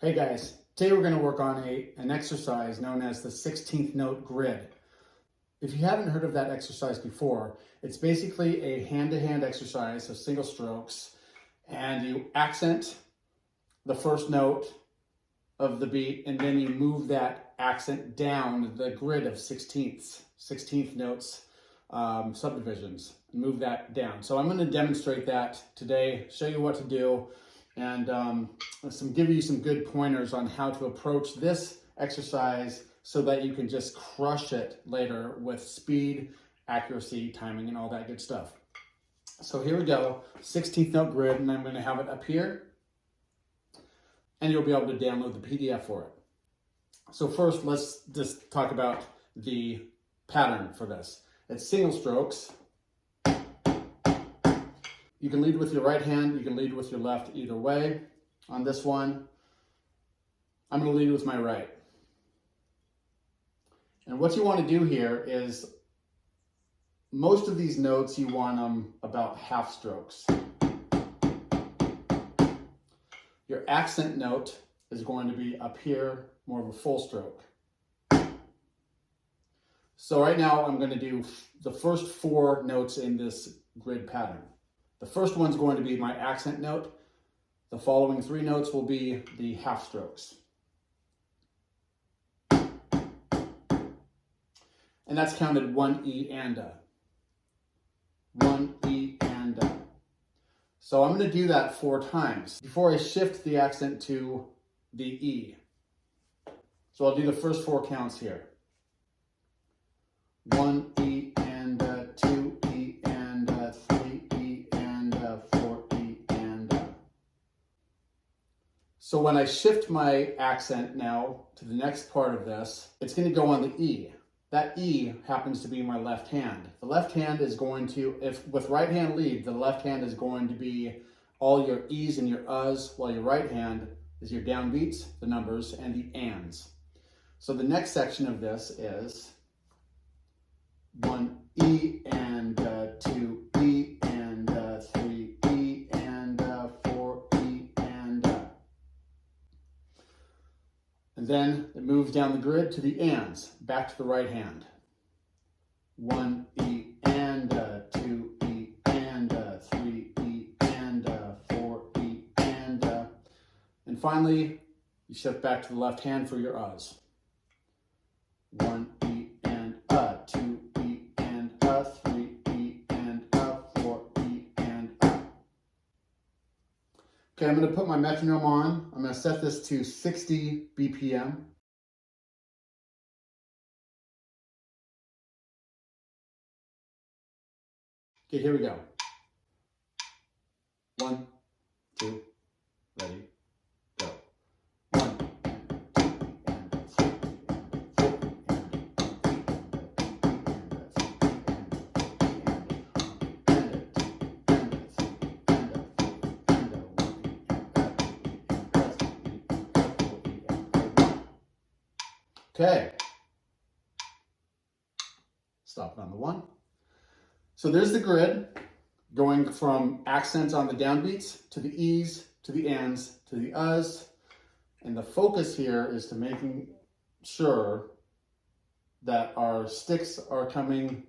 Hey guys, today we're going to work on an exercise known as the 16th note grid. If you haven't heard of that exercise before, it's basically a hand-to-hand exercise of single strokes, and you accent the first note of the beat and then you move that accent down the grid of 16th notes, subdivisions, and move that down. So I'm going to demonstrate that today, show you what to do, and give you some good pointers on how to approach this exercise so that you can just crush it later with speed, accuracy, timing, and all that good stuff. So here we go, 16th note grid, and I'm going to have it up here, and you'll be able to download the PDF for it. So first, let's just talk about the pattern for this. It's single strokes. You can lead with your right hand, you can lead with your left, either way. On this one, I'm going to lead with my right. And what you want to do here is, most of these notes, you want them about half strokes. Your accent note is going to be up here, more of a full stroke. So right now I'm going to do the first 4 notes in this grid pattern. The first one's going to be my accent note. The following 3 notes will be the half strokes. And that's counted 1 E and a. 1 E and a. So I'm going to do that 4 times before I shift the accent to the E. So I'll do the first 4 counts here. 1 E and a, 2 E and a, 3 E and a, 4 E and a. So when I shift my accent now to the next part of this, it's going to go on the E. That E happens to be my left hand. The left hand is going to, if with right hand lead, the left hand is going to be all your E's and your U's, while your right hand is your downbeats, the numbers, and the ands. So the next section of this is 1 E and 2 E and 3 E and 4 E and then it moves down the grid to the ands, back to the right hand. 1 E and 2 E and 3 E and 4 E and finally you shift back to the left hand for your U's. 1 E and 2 E and 3 E and 4 E and Okay, I'm going to put my metronome on. I'm going to set this to 60 BPM. Okay, here we go. 1, 2, ready, go. 1, 2, and 3, and 4, Okay. Stop it on the 1. So there's the grid, going from accents on the downbeats to the E's, to the ands, to the U's. And the focus here is to making sure that our sticks are coming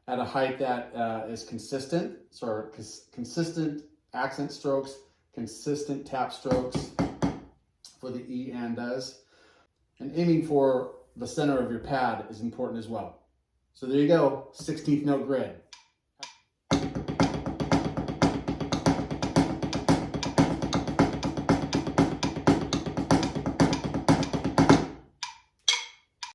at a height that is consistent. So consistent accent strokes, consistent tap strokes for the E and U's. And aiming for the center of your pad is important as well. So there you go, 16th note grid.